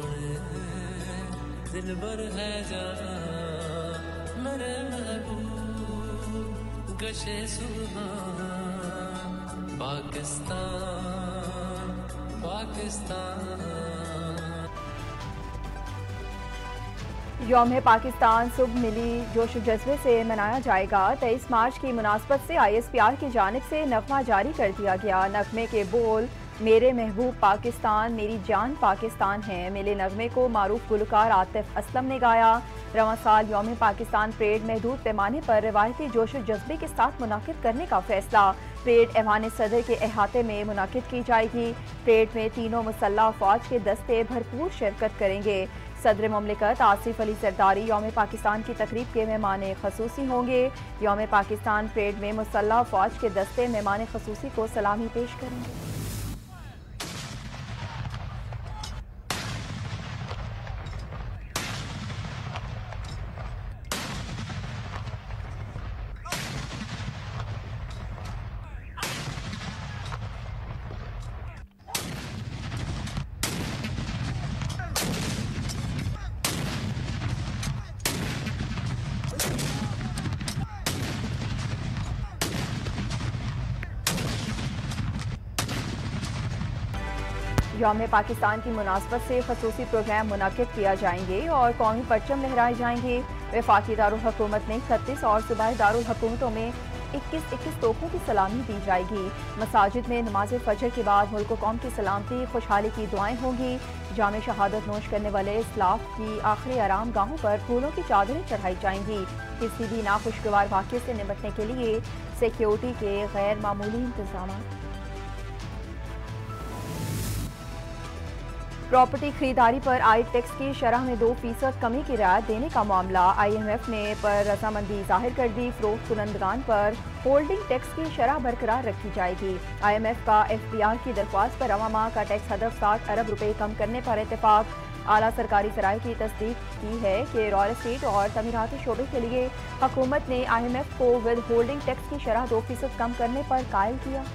सोने दिल भर है जाना मेरे महबूब गशे सुल्तान पाकिस्तान पाकिस्तान। यौम पाकिस्तान सुबह मिली जोश जज्बे से मनाया जाएगा। 23 मार्च की मुनासबत से ISPR की जानिब से नगमा जारी कर दिया गया। नगमे के बोल मेरे महबूब पाकिस्तान मेरी जान पाकिस्तान है। मिले नगमे को मारूफ गुलकार आतिफ असलम ने गाया। रवां साल यौम पाकिस्तान परेड महदूद पैमाने पर रिवायती जोश जज्बे के साथ मुनाकिद करने का फैसला। परेड ऐवान सदर के अहाते में मुनाकिद की जाएगी। परेड में तीनों मुसल्लह अफवाज के दस्ते भरपूर शिरकत करेंगे। सदर मुमलिकत आसिफ अली जरदारी यौम पाकिस्तान की तकरीब के मेहमान खसूसी होंगे। यौम पाकिस्तान परेड में मुसल्लह अफवाज के दस्ते मेहमान खसूसी को सलामी पेश करेंगे। यौम पाकिस्तान की मुनासबत से खसूसी प्रोग्राम मुनाकिद किया जाएंगे और कौमी परचम लहराए जाएंगे। वफाकी दारुल हुकूमत में 36 और सूबाई दारुल हुकूमतों में 21-21 तोपों की सलामी दी जाएगी। मसाजिद में नमाज फजर के बाद मुल्क कौम की सलामती खुशहाली की दुआएं होंगी। जामे शहादत नोश करने वाले इस्लाफ की आखिरी आराम गाहों पर फूलों की चादरें चढ़ाई जाएंगी। किसी भी नाखुशगवार वाक़े से निपटने के लिए सिक्योरिटी के गैर मामूली इंतजाम। प्रॉपर्टी खरीदारी पर आयद टैक्स की शरह में 2% कमी की रियायत देने का मामला। IMF ने पर रजामंदी जाहिर कर दी। फरोख्त कुनंदगान पर होल्डिंग टैक्स की शरह बरकरार रखी जाएगी। IMF का FBR की दरख्वास्त पर रवा माह का टैक्स हदफ 60 अरब रुपए कम करने पर इत्तेफाक। आला सरकारी सराय की तस्दीक की है कि रॉयल एस्टेट और तमीराती शोबे के लिए हुकूमत ने IMF को विद होल्डिंग टैक्स की शरह 2% कम करने पर कायल किया।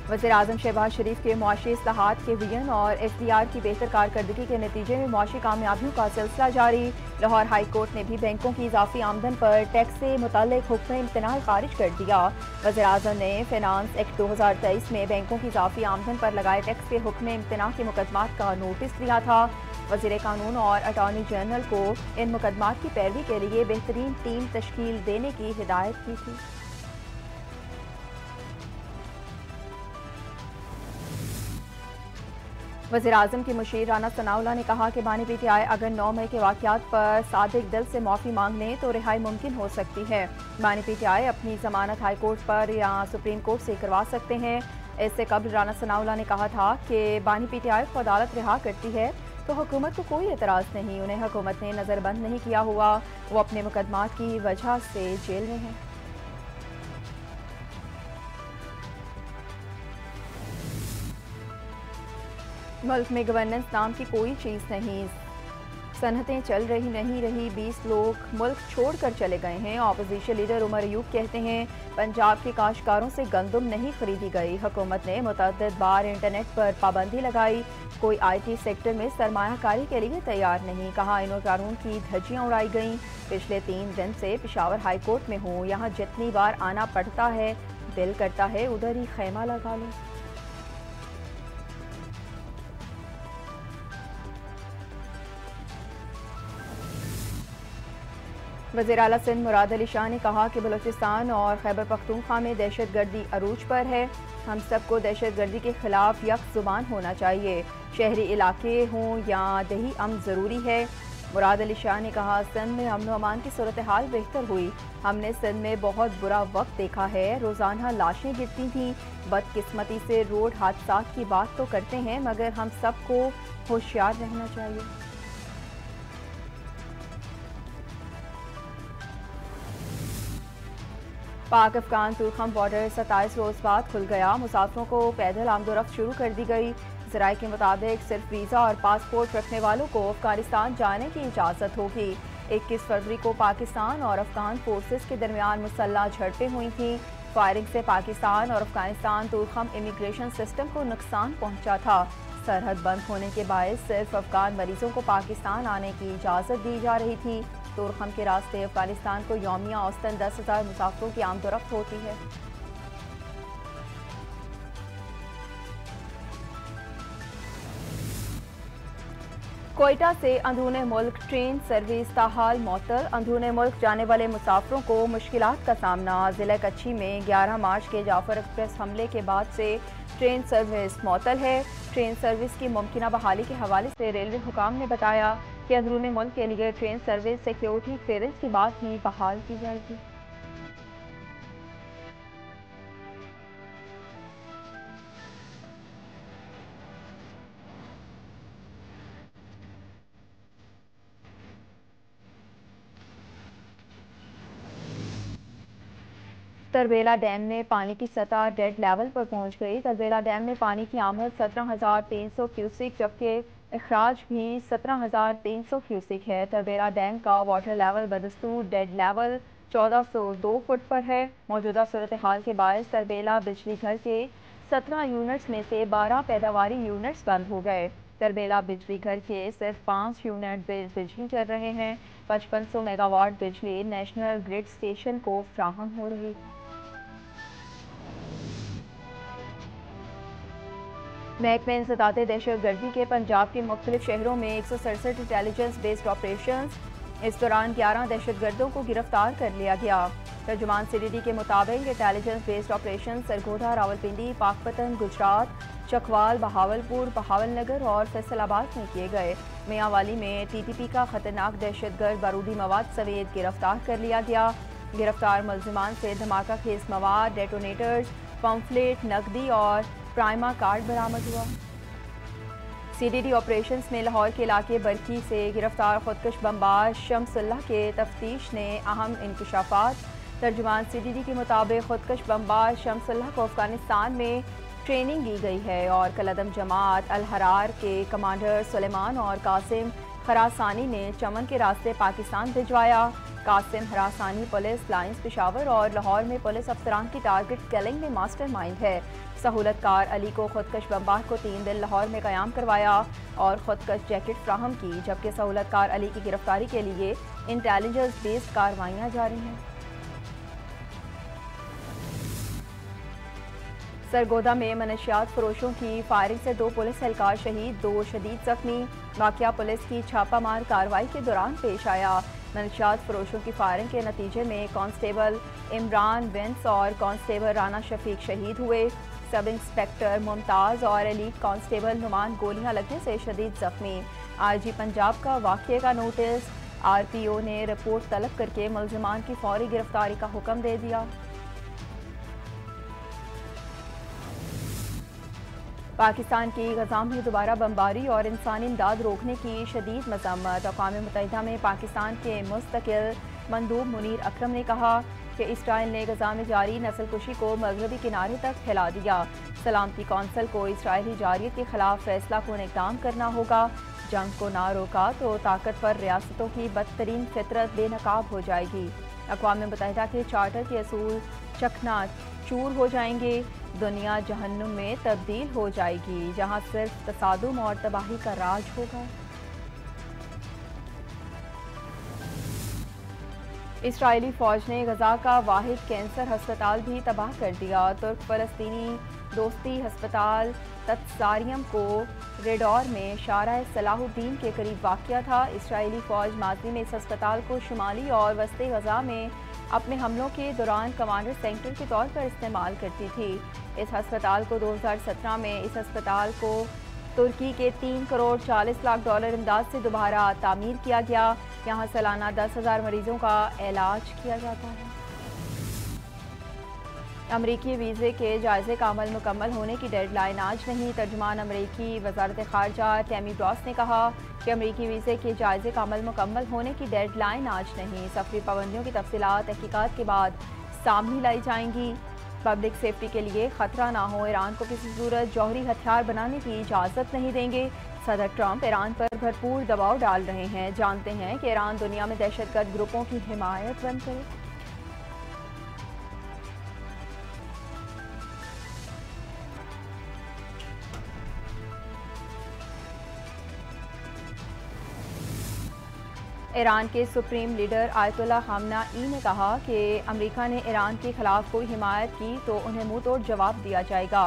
वज़ीर आज़म शहबाज शरीफ के मुआशी इस्लाहात के विजन और FDR की बेहतर कारकर्दगी के नतीजे में मुआशी कामयाबियों का सिलसिला जारी। लाहौर हाई कोर्ट ने भी बैंकों की इजाफी आमदन पर टैक्स से मुताल्लिक हुक्म इम्तनाह खारिज कर दिया। वज़ीर आज़म ने फाइनेंस एक्ट 2023 में बैंकों की इजाफी आमदन पर लगाए टैक्स के हुक्म इम्तनाह के मुकदमात का नोटिस दिया था। वज़ीर कानून और अटॉर्नी जनरल को इन मुकदमात की पैरवी के लिए बेहतरीन टीम तश्कील देने की हिदायत की थी। वज़ीर आज़म की मुशीर राना सनाउल्लाह ने कहा कि बानी PTI अगर 9 मई के वाक़यात पर सादिक दिल से माफ़ी मांग लें तो रिहाई मुमकिन हो सकती है। बानी PTI अपनी जमानत हाई कोर्ट पर या सुप्रीम कोर्ट से करवा सकते हैं। इससे कबल राना सनाउल्लाह ने कहा था कि बानी PTI को अदालत रिहा करती है तो हुकूमत को कोई एतराज़ नहीं। उन्हें हुकूमत ने नज़रबंद नहीं किया हुआ, वो अपने मुकदमात की वजह से जेल में हैं। मुल्क में गवर्नेंस नाम की कोई चीज़ नहीं। सनतें चल रही नहीं रही, 20 लोग मुल्क छोड़कर चले गए हैं। अपोजिशन लीडर उमर अयूब कहते हैं पंजाब के काश्तकारों से गंदम नहीं खरीदी गई। हुकूमत ने मुतअद्दिद बार इंटरनेट पर पाबंदी लगाई, कोई IT सेक्टर में सरमायाकारी के लिए तैयार नहीं। कहा इनो कानून की धज्जियाँ उड़ाई गईं। पिछले 3 दिन से पेशावर हाई कोर्ट में हूँ, यहाँ जितनी बार आना पड़ता है दिल करता है उधर ही खैमा लगा लूँ। वज़ीर आला सिंध मुराद अली शाह ने कहा कि बलूचिस्तान और खैबर पख्तूनख्वा में दहशत गर्दी अरूज पर है। हम सबको दहशत गर्दी के खिलाफ यकजुबान होना चाहिए। शहरी इलाके हों या दही अमन ज़रूरी है। मुराद अली शाह ने कहा सिंध में अमन व अमान की सूरत हाल बेहतर हुई। हमने सिंध में बहुत बुरा वक्त देखा है, रोज़ाना लाशें गिरती थीं। बदकिस्मती से रोड हादसा की बात तो करते हैं मगर हम सबको होशियार रहना चाहिए। पाक अफगान तुर्कम बॉर्डर 27 रोज़ बाद खुल गया। मुसाफिरों को पैदल आमदोरफ्त शुरू कर दी गई। ज़राए के मुताबिक सिर्फ वीज़ा और पासपोर्ट रखने वालों को अफगानिस्तान जाने की इजाज़त होगी। 21 फरवरी को पाकिस्तान और अफगान फोर्सेस के दरमियान मुसल्लह झड़पें हुई थीं। फायरिंग से पाकिस्तान और अफगानिस्तान तुर्खम इमिग्रेशन सिस्टम को नुकसान पहुंचा था। सरहद बंद होने के बायस सिर्फ अफगान मरीजों को पाकिस्तान आने की इजाज़त दी जा रही थी। तुर्खम के रास्ते अफगानिस्तान को यौमिया औसतन 10,000 मुसाफिरों की आमदोरफ्त होती है। कोयटा से अंदरूने मुल्क ट्रेन सर्विस ताहाल मअतल। अंदरूने मुल्क जाने वाले मुसाफिरों को मुश्किलात का सामना। ज़िला कच्ची में 11 मार्च के जाफर एक्सप्रेस हमले के बाद से ट्रेन सर्विस मअतल है। ट्रेन सर्विस की मुमकिना बहाली के हवाले से रेलवे हुकाम ने बताया कि अंदरूनी मुल्क के लिए ट्रेन सर्विस सिक्योरिटी क्लियरेंस के बाद ही बहाल की जाएगी। तरबेला डैम में पानी की सतह डेड लेवल पर पहुंच गई। तरबेला डैम में पानी की आमद 17,300 क्यूसिक जबकि अखराज भी 17,300 क्यूसिक है। तरबेला डैम का वाटर लेवल बदस्तूर डेड लेवल 1402 फुट पर है। मौजूदा सूरत हाल के बायस तरबेला बिजली घर के 17 यूनिट्स में से 12 पैदावारी यूनिट्स बंद हो गए। तरबेला बिजली घर के सिर्फ 5 यूनिट बिजली चल रहे हैं। 5500 मेगावाट बिजली नेशनल ग्रिड स्टेशन को फ्राहम हो रही। महकमे इंसदाद दहशत गर्दी के पंजाब के मुख्तलिफ शहरों में 167 इंटेलिजेंस बेस्ड ऑपरेशन। इस दौरान 11 दहशत गर्दों को गिरफ्तार कर लिया गया। तर्जुमान CDD के मुताबिक intelligence based operation Sargodha, Rawalpindi, Pakpattan, Gujarat, Chakwal, Bahawalpur, Bahawalnagar और फैसलाबाद में किए गए। मियांवाली में TTP का खतरनाक दहशतगर्द बारूदी मवाद समेत गिरफ्तार कर लिया गया। गिरफ्तार मुल्जिमान से धमाका खेज मवाद, डेटोनेटर्स, पम्फलेट, नकदी और प्राइमा कार्ड बरामद हुआ। CDD ऑपरेशंस में लाहौर के इलाके बरकी से गिरफ्तार खुदकश बमबाज शमसुल्लाह के तफ्तीश ने अहम इंकशाफात। तर्जुमान CDD के मुताबिक खुदकश बमबाज शमसुल्लाह को अफगानिस्तान में ट्रेनिंग दी गई है और कलदम जमात अल हरार के कमांडर सुलेमान और कासिम खरासानी ने चमन के रास्ते पाकिस्तान भिजवाया। कासिम हरासानी पुलिस लाइंस पेशावर और लाहौर में पुलिस अफसरान की टारगेट किलिंग में मास्टरमाइंड है। सहूलतकार अली को खुदकश बमबाज को 3 दिन लाहौर में क़याम करवाया और खुदकश जैकेट फ्राहम की, जबकि सहूलतकार अली की गिरफ्तारी के लिए इंटेलिजेंस बेस्ड कार्रवाइयाँ जारी हैं। सरगोधा में मनशियात फरोशों की फायरिंग से 2 पुलिस एहलकार शहीद, 2 शदीद जख्मी। वाक़या पुलिस की छापामार कार्रवाई के दौरान पेश आया। मनशियात फरोशों की फायरिंग के नतीजे में कांस्टेबल इमरान विंस और कांस्टेबल राना शफीक शहीद हुए। सब इंस्पेक्टर मुमताज़ और एलीट कांस्टेबल नुमान गोलियां लगने से शदीद जख्मी। IG पंजाब का वाक़ये का नोटिस। RPO ने रिपोर्ट तलब करके मुल्जिमान की फौरी गिरफ्तारी का हुक्म दे दिया। पाकिस्तान की गजा में दोबारा बमबारी और इंसानी इमदाद रोकने की शदीद मज़म्मत। अक़वाम मुत्तहिदा में पाकिस्तान के मुस्तकिल मंदूब मुनीर अकरम ने कहा कि इसराइल ने गजा में जारी नस्लकुशी को मगरबी किनारे तक फैला दिया। सलामती कौंसिल को इसराइली जारियत के खिलाफ फैसला कौन इक़दाम करना होगा। जंग को ना रोका तो ताकतवर रियासतों की बदतरीन फितरत बेनकाब हो जाएगी। अक़वाम मुत्तहिदा के चार्टर के असूल चकना चूर हो जाएंगे। दुनिया जहन्नुम में तब्दील हो जाएगी जहां सिर्फ तसादुम और तबाही का राज होगा। इसराइली फौज ने गजा का वाहिद कैंसर हस्पताल भी तबाह कर दिया। तुर्क फ़लस्तीनी दोस्ती हस्पताल तत्सारियम को रेडोर में शारा सलाहुद्दीन के करीब वाक़या था। इसराइली फौज माजी में इस अस्पताल को शुमाली और वस्ती गजा में अपने हमलों के दौरान कमांडर सेंटर के तौर पर इस्तेमाल करती थी। इस अस्पताल को 2017 में इस अस्पताल को तुर्की के 3 करोड़ 40 लाख डॉलर इमदाद से दोबारा तामीर किया गया। यहाँ सालाना 10,000 मरीजों का इलाज किया जाता है। अमरीकी वीज़े के जायज़े का अमल मुकम्मल होने की डेडलाइन आज नहीं। तर्जुमान अमरीकी वज़ारत ख़ारजा टैमी ब्रॉस ने कहा कि अमरीकी वीज़े के जायज़े का अमल मुकम्मल होने की डेडलाइन आज नहीं। सफरी पाबंदियों की तफसीलात तहकीकात के बाद सामने लाई जाएंगी। पब्लिक सेफ्टी के लिए ख़तरा ना हो, ईरान को किसी सूरत जौहरी हथियार बनाने की इजाज़त नहीं देंगे। सदर ट्रंप ईरान पर भरपूर दबाव डाल रहे हैं। जानते हैं कि ईरान दुनिया में दहशतगर्द ग्रुपों की हिमायत बंद करे। ईरान के सुप्रीम लीडर आयतुल्लाह खामनेई ने कहा कि अमेरिका ने ईरान के खिलाफ कोई हिमायत की तो उन्हें मुंह तोड़ जवाब दिया जाएगा।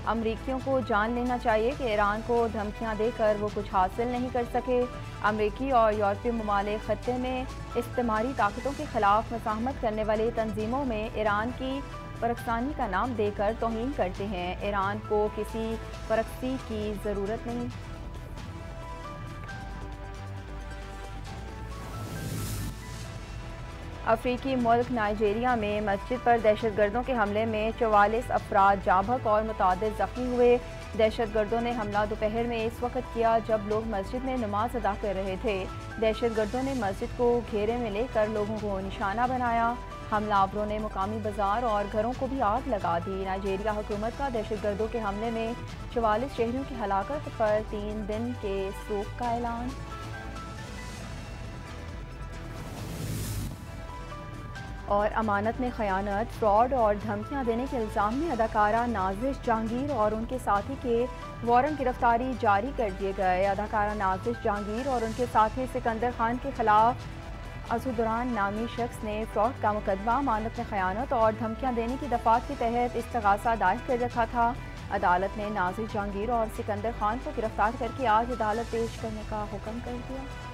अमरीकियों को जान लेना चाहिए कि ईरान को धमकियां देकर वो कुछ हासिल नहीं कर सके। अमरीकी और यूरोपीय ममालिक खत्ते में इस्तेमारी ताकतों के खिलाफ मज़ाहमत करने वाले तंजीमों में ईरान की परखसानी का नाम देकर तौहीन करते हैं। ईरान को किसी परखसी की ज़रूरत नहीं। अफ्रीकी मुल्क नाइजीरिया में मस्जिद पर दहशतगर्दों के हमले में 44 अफराद जाँ बहक और मुतादिद जख्मी हुए। दहशतगर्दों ने हमला दोपहर में इस वक्त किया जब लोग मस्जिद में नमाज अदा कर रहे थे। दहशतगर्दों ने मस्जिद को घेरे में लेकर लोगों को निशाना बनाया। हमलावरों ने मुकामी बाजार और घरों को भी आग लगा दी। नाइजीरिया हुकूमत का दहशतगर्दों के हमले में 44 शहरियों की हलाकत पर 3 दिन के शोक का ऐलान। और अमानत में खयानत, फ्रॉड और धमकियां देने के इल्ज़ाम में अदाकारा नाजिश जहांगीर और उनके साथी के वारंट गिरफ्तारी जारी कर दिए गए। अदाकारा नाजिश जहांगीर और उनके साथी सिकंदर खान के खिलाफ असुदुरान नामी शख्स ने फ्रॉड का मुकदमा अमानत में खयानत और धमकियां देने की दफात के तहत इस्तगासा दायर कर रखा था। अदालत ने नाजिश जहांगीर और सिकंदर खान को गिरफ्तार करके आज अदालत पेश करने का हुक्म कर दिया।